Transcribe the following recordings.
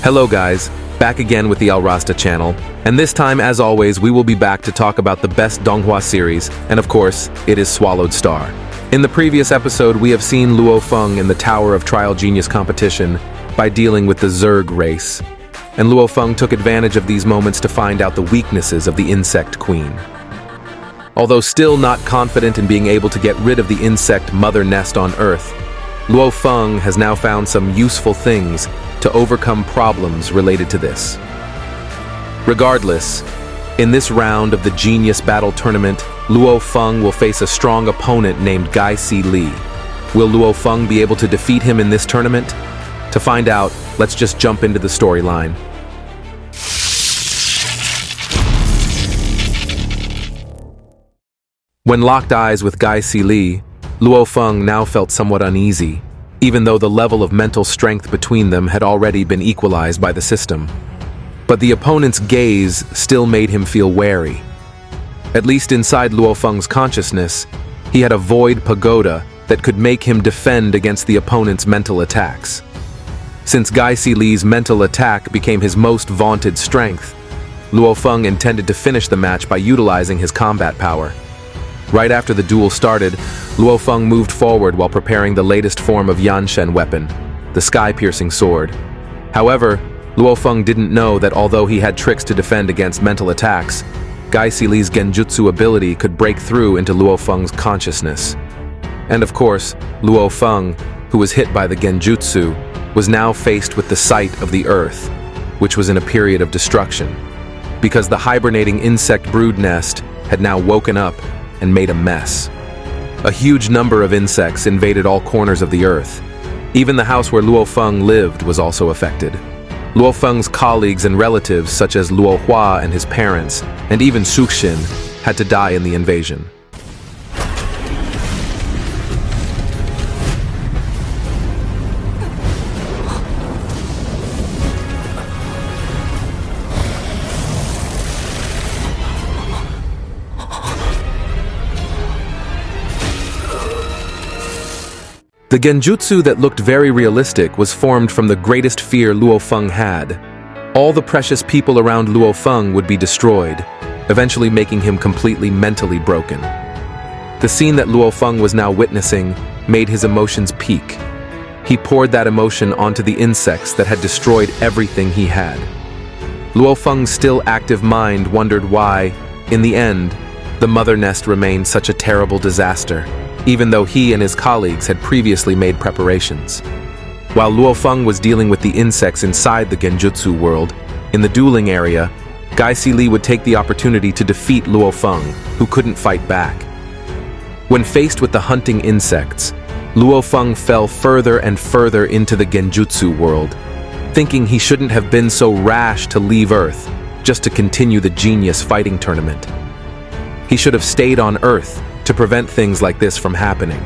Hello guys, back again with the Al Rasta channel, and this time as always we will be back to talk about the best Donghua series, and of course, it is SwallowedStar. In the previous episode we have seen Luo Feng in the Tower of Trial Genius competition by dealing with the Zerg race, and Luo Feng took advantage of these moments to find out the weaknesses of the Insect Queen. Although still not confident in being able to get rid of the insect mother nest on Earth, Luo Feng has now found some useful things to overcome problems related to this. Regardless, in this round of the Genius Battle Tournament, Luo Feng will face a strong opponent named Gai Si Li. Will Luo Feng be able to defeat him in this tournament? To find out, let's just jump into the storyline. When locked eyes with Gai Si Li, Luo Feng now felt somewhat uneasy, even though the level of mental strength between them had already been equalized by the system. But the opponent's gaze still made him feel wary. At least inside Luo Feng's consciousness, he had a void pagoda that could make him defend against the opponent's mental attacks. Since Gai Si Li's mental attack became his most vaunted strength, Luo Feng intended to finish the match by utilizing his combat power. Right after the duel started, Luo Feng moved forward while preparing the latest form of Ai-Chen weapon, the sky-piercing sword. However, Luo Feng didn't know that although he had tricks to defend against mental attacks, Gai Si Li's genjutsu ability could break through into Luo Feng's consciousness. And of course, Luo Feng, who was hit by the genjutsu, was now faced with the sight of the Earth, which was in a period of destruction, because the hibernating insect brood nest had now woken up and made a mess. A huge number of insects invaded all corners of the Earth. Even the house where Luo Feng lived was also affected. Luo Feng's colleagues and relatives such as Luohua and his parents, and even Suxin, had to die in the invasion. The genjutsu that looked very realistic was formed from the greatest fear Luo Feng had. All the precious people around Luo Feng would be destroyed, eventually making him completely mentally broken. The scene that Luo Feng was now witnessing made his emotions peak. He poured that emotion onto the insects that had destroyed everything he had. Luo Feng's still active mind wondered why, in the end, the mother nest remained such a terrible disaster, even though he and his colleagues had previously made preparations. While Luo Feng was dealing with the insects inside the genjutsu world, in the dueling area, Gai Si Li would take the opportunity to defeat Luo Feng, who couldn't fight back. When faced with the hunting insects, Luo Feng fell further and further into the genjutsu world, thinking he shouldn't have been so rash to leave Earth just to continue the genius fighting tournament. He should have stayed on Earth to prevent things like this from happening.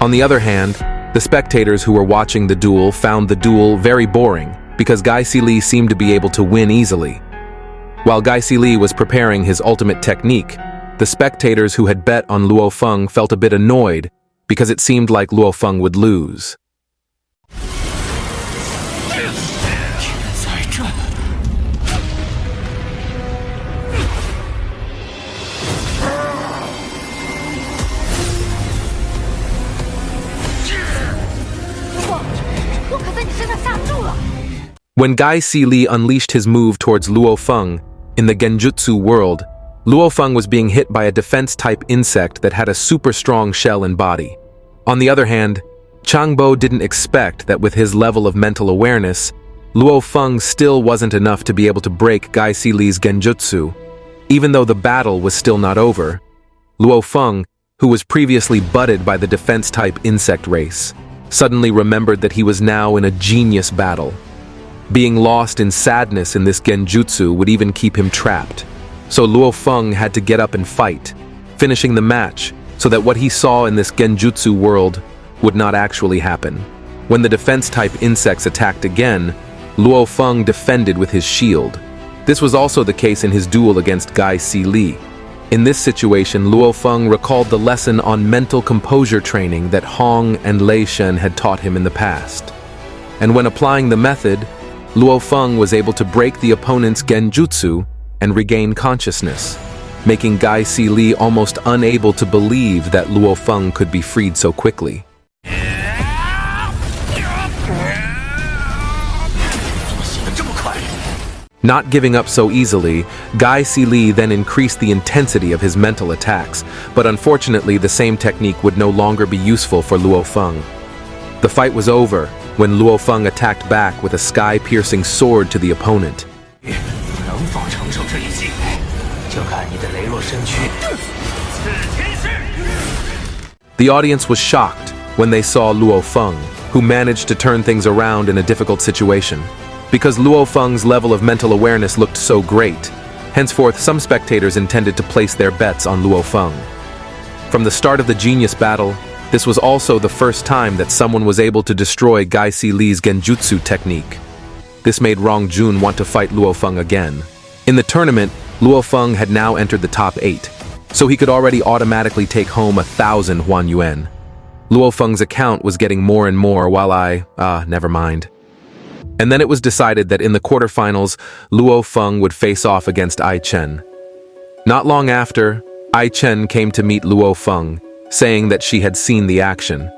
On the other hand, the spectators who were watching the duel found the duel very boring because Gai Si Li seemed to be able to win easily. While Gai Si Li was preparing his ultimate technique, the spectators who had bet on Luo Feng felt a bit annoyed because it seemed like Luo Feng would lose. When Gai Si Li unleashed his move towards Luo Feng, in the genjutsu world, Luo Feng was being hit by a defense-type insect that had a super strong shell and body. On the other hand, Changbo didn't expect that with his level of mental awareness, Luo Feng still wasn't enough to be able to break Gai Si Li's genjutsu. Even though the battle was still not over, Luo Feng, who was previously butted by the defense-type insect race, suddenly remembered that he was now in a genius battle. Being lost in sadness in this genjutsu would even keep him trapped. So Luo Feng had to get up and fight, finishing the match so that what he saw in this genjutsu world would not actually happen. When the defense-type insects attacked again, Luo Feng defended with his shield. This was also the case in his duel against Gai Si Li. In this situation, Luo Feng recalled the lesson on mental composure training that Hong and Ai-Chen had taught him in the past. And when applying the method, Luo Feng was able to break the opponent's genjutsu and regain consciousness, making Gai Li almost unable to believe that Luo Feng could be freed so quickly. Not giving up so easily, Gai Li then increased the intensity of his mental attacks, but unfortunately the same technique would no longer be useful for Luo Feng. The fight was over when Luo Feng attacked back with a sky-piercing sword to the opponent. The audience was shocked when they saw Luo Feng, who managed to turn things around in a difficult situation. Because Luo Feng's level of mental awareness looked so great, henceforth some spectators intended to place their bets on Luo Feng. From the start of the genius battle, this was also the first time that someone was able to destroy Gai Li's genjutsu technique. This made Rong Jun want to fight Luo Feng again. In the tournament, Luo Feng had now entered the top 8, so he could already automatically take home 1,000 Huan Yuan. Luo Feng's account was getting more and more while never mind. And then it was decided that in the quarterfinals, Luo Feng would face off against Ai-Chen. Not long after, Ai-Chen came to meet Luo Feng, saying that she had seen the action.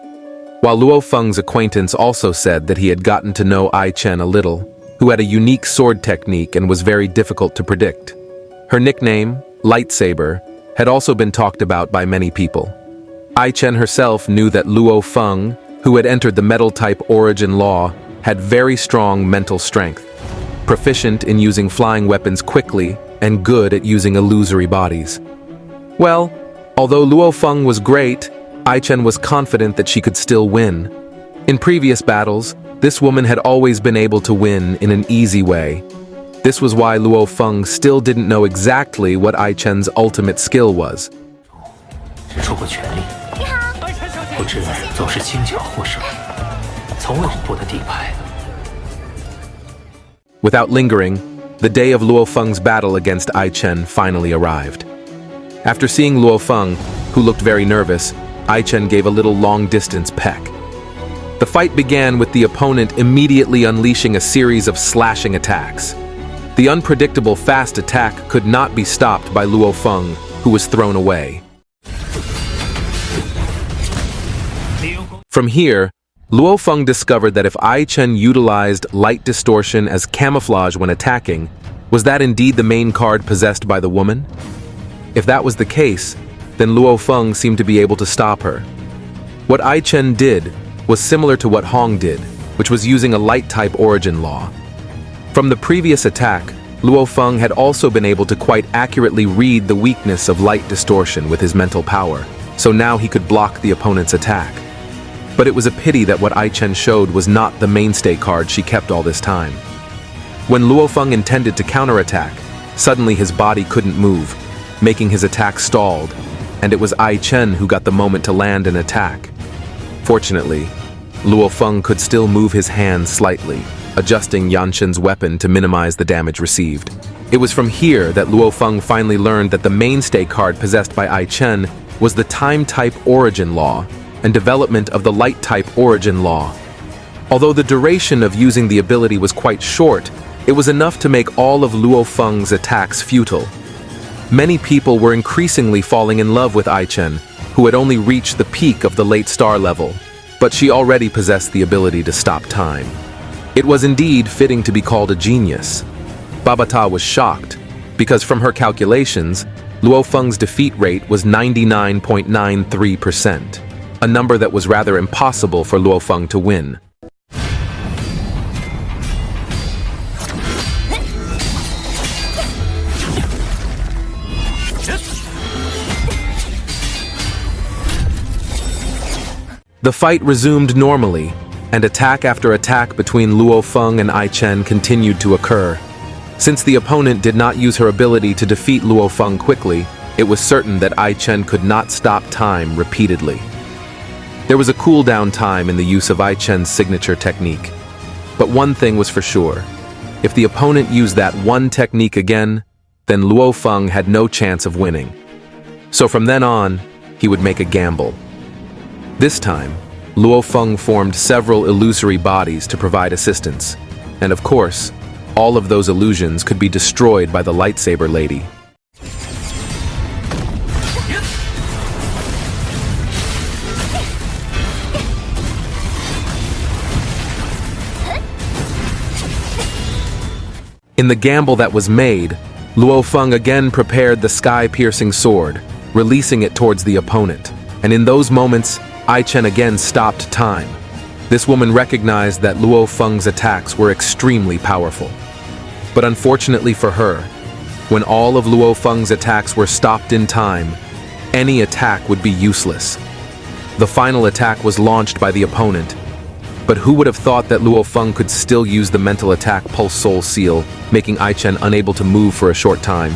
While Luo Feng's acquaintance also said that he had gotten to know Ai-Chen a little, who had a unique sword technique and was very difficult to predict. Her nickname, Lightsaber, had also been talked about by many people. Ai-Chen herself knew that Luo Feng, who had entered the metal-type origin law, had very strong mental strength, proficient in using flying weapons quickly and good at using illusory bodies. Well, although Luo Feng was great, Ai-Chen was confident that she could still win. In previous battles, this woman had always been able to win in an easy way. This was why Luo Feng still didn't know exactly what Ai-Chen's ultimate skill was. Without lingering, the day of Luo Feng's battle against Ai-Chen finally arrived. After seeing Luo Feng, who looked very nervous, Ai-Chen gave a little long-distance peck. The fight began with the opponent immediately unleashing a series of slashing attacks. The unpredictable fast attack could not be stopped by Luo Feng, who was thrown away. From here, Luo Feng discovered that if Ai-Chen utilized light distortion as camouflage when attacking, was that indeed the main card possessed by the woman? If that was the case, then Luo Feng seemed to be able to stop her. What Ai-Chen did was similar to what Hong did, which was using a light-type origin law. From the previous attack, Luo Feng had also been able to quite accurately read the weakness of light distortion with his mental power, so now he could block the opponent's attack. But it was a pity that what Ai-Chen showed was not the mainstay card she kept all this time. When Luo Feng intended to counterattack, suddenly his body couldn't move, making his attack stalled, and it was Ai-Chen who got the moment to land an attack. Fortunately, Luo Feng could still move his hand slightly, adjusting Yanshin's weapon to minimize the damage received. It was from here that Luo Feng finally learned that the mainstay card possessed by Ai-Chen was the time-type origin law and development of the light-type origin law. Although the duration of using the ability was quite short, it was enough to make all of Luo Feng's attacks futile. Many people were increasingly falling in love with Ai-Chen, who had only reached the peak of the late star level, but she already possessed the ability to stop time. It was indeed fitting to be called a genius. Babata was shocked, because from her calculations, Luo Feng's defeat rate was 99.93%. A number that was rather impossible for Luo Feng to win. The fight resumed normally, and attack after attack between Luo Feng and Ai-Chen continued to occur. Since the opponent did not use her ability to defeat Luo Feng quickly, it was certain that Ai-Chen could not stop time repeatedly. There was a cooldown time in the use of Ai-Chen's signature technique. But one thing was for sure. If the opponent used that one technique again, then Luo Feng had no chance of winning. So from then on, he would make a gamble. This time, Luo Feng formed several illusory bodies to provide assistance. And of course, all of those illusions could be destroyed by the lightsaber lady. In the gamble that was made, Luo Feng again prepared the sky-piercing sword, releasing it towards the opponent. And in those moments, Ai-Chen again stopped time. This woman recognized that Luo Feng's attacks were extremely powerful. But unfortunately for her, when all of Luo Feng's attacks were stopped in time, any attack would be useless. The final attack was launched by the opponent, but who would have thought that Luo Feng could still use the mental attack Pulse Soul Seal, making Ai-Chen unable to move for a short time.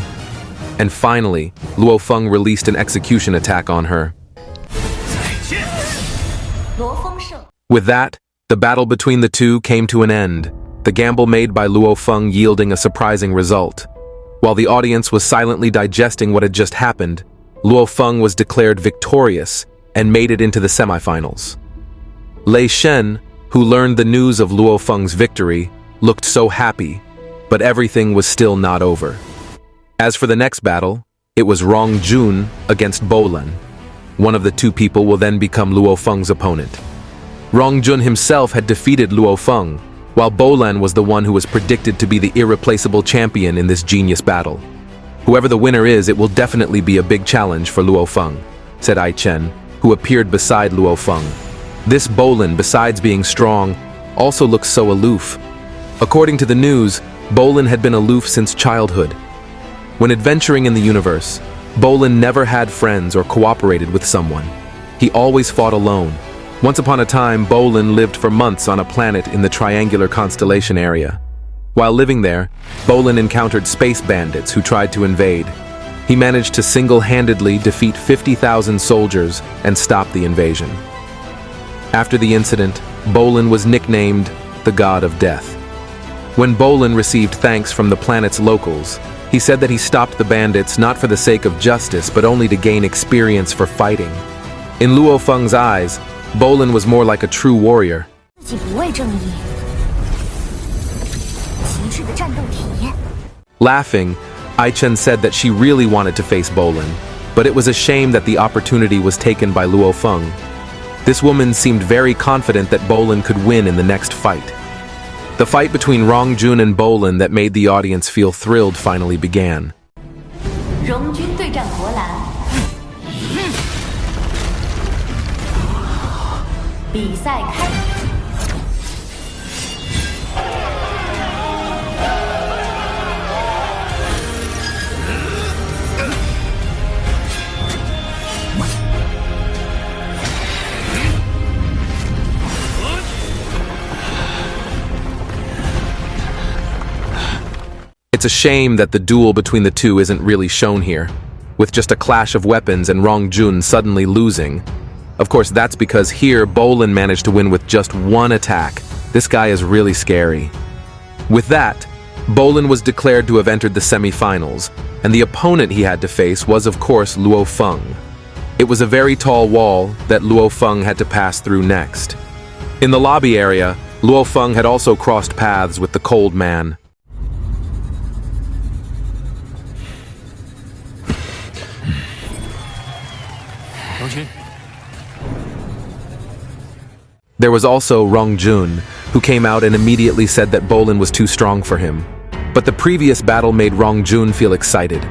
And finally, Luo Feng released an execution attack on her. With that, the battle between the two came to an end, the gamble made by Luo Feng yielding a surprising result. While the audience was silently digesting what had just happened, Luo Feng was declared victorious and made it into the semifinals. Lei Shen, who learned the news of Luo Feng's victory, looked so happy, but everything was still not over. As for the next battle, it was Rong Jun against Bolan. One of the two people will then become Luo Feng's opponent. Rong Jun himself had defeated Luo Feng, while Bolan was the one who was predicted to be the irreplaceable champion in this genius battle. Whoever the winner is, it will definitely be a big challenge for Luo Feng, said Ai-Chen, who appeared beside Luo Feng. This Bolan, besides being strong, also looks so aloof. According to the news, Bolan had been aloof since childhood. When adventuring in the universe, Bolan never had friends or cooperated with someone. He always fought alone. Once upon a time, Bolan lived for months on a planet in the Triangular Constellation area. While living there, Bolan encountered space bandits who tried to invade. He managed to single-handedly defeat 50,000 soldiers and stop the invasion. After the incident, Bolan was nicknamed the God of Death. When Bolan received thanks from the planet's locals, he said that he stopped the bandits not for the sake of justice but only to gain experience for fighting. In Luo Feng's eyes, Bolan was more like a true warrior. Laughing, Ai-Chen said that she really wanted to face Bolan, but it was a shame that the opportunity was taken by Luo Feng. This woman seemed very confident that Bolan could win in the next fight. The fight between Rong Jun and Bolan that made the audience feel thrilled finally began. It's a shame that the duel between the two isn't really shown here, with just a clash of weapons and Rong Jun suddenly losing. Of course, that's because here Bolan managed to win with just one attack. This guy is really scary. With that, Bolan was declared to have entered the semi-finals, and the opponent he had to face was, of course, Luo Feng. It was a very tall wall that Luo Feng had to pass through next. In the lobby area, Luo Feng had also crossed paths with the Cold Man. There was also Rong Jun, who came out and immediately said that Bolan was too strong for him. But the previous battle made Rong Jun feel excited,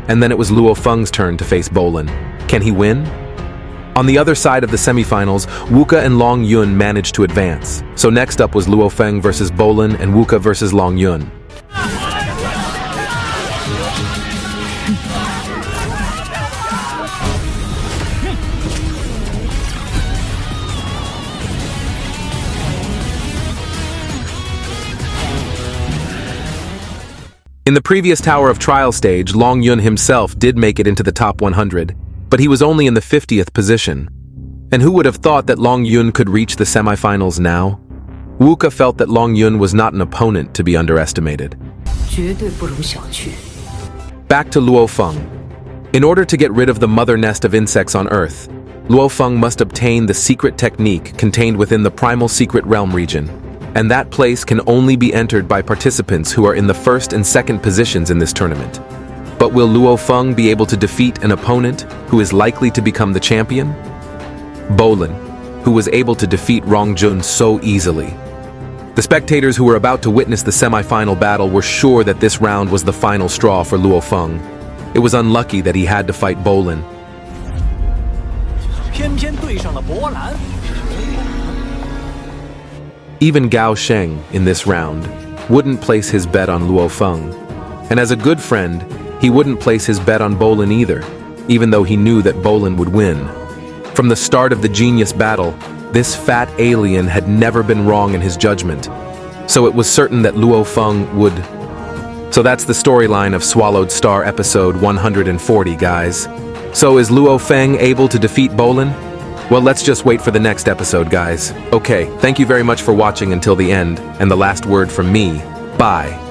and then it was Luo Feng's turn to face Bolan. Can he win? On the other side of the semifinals, Wuka and Long Yun managed to advance. So next up was Luo Feng versus Bolan and Wuka versus Long Yun. In the previous Tower of Trial stage, Long Yun himself did make it into the top 100, but he was only in the 50th position. And who would have thought that Long Yun could reach the semifinals now? Wuka felt that Long Yun was not an opponent to be underestimated. Back to Luo Feng. In order to get rid of the mother nest of insects on Earth, Luo Feng must obtain the secret technique contained within the Primal Secret Realm region. and that place can only be entered by participants who are in the first and second positions in this tournament. But will Luo Feng be able to defeat an opponent who is likely to become the champion? Bolin, who was able to defeat Rongjun so easily. The spectators who were about to witness the semi-final battle were sure that this round was the final straw for Luo Feng. It was unlucky that he had to fight Bolin. 偏偏对上了博兰。 Even Gao Sheng, in this round, wouldn't place his bet on Luo Feng. And as a good friend, he wouldn't place his bet on Bolin either, even though he knew that Bolin would win. From the start of the genius battle, this fat alien had never been wrong in his judgment. So it was certain that Luo Feng would... So that's the storyline of SwallowedStar episode 140, guys. So is Luo Feng able to defeat Bolin? Well, let's just wait for the next episode, guys. Okay, thank you very much for watching until the end, and the last word from me, bye.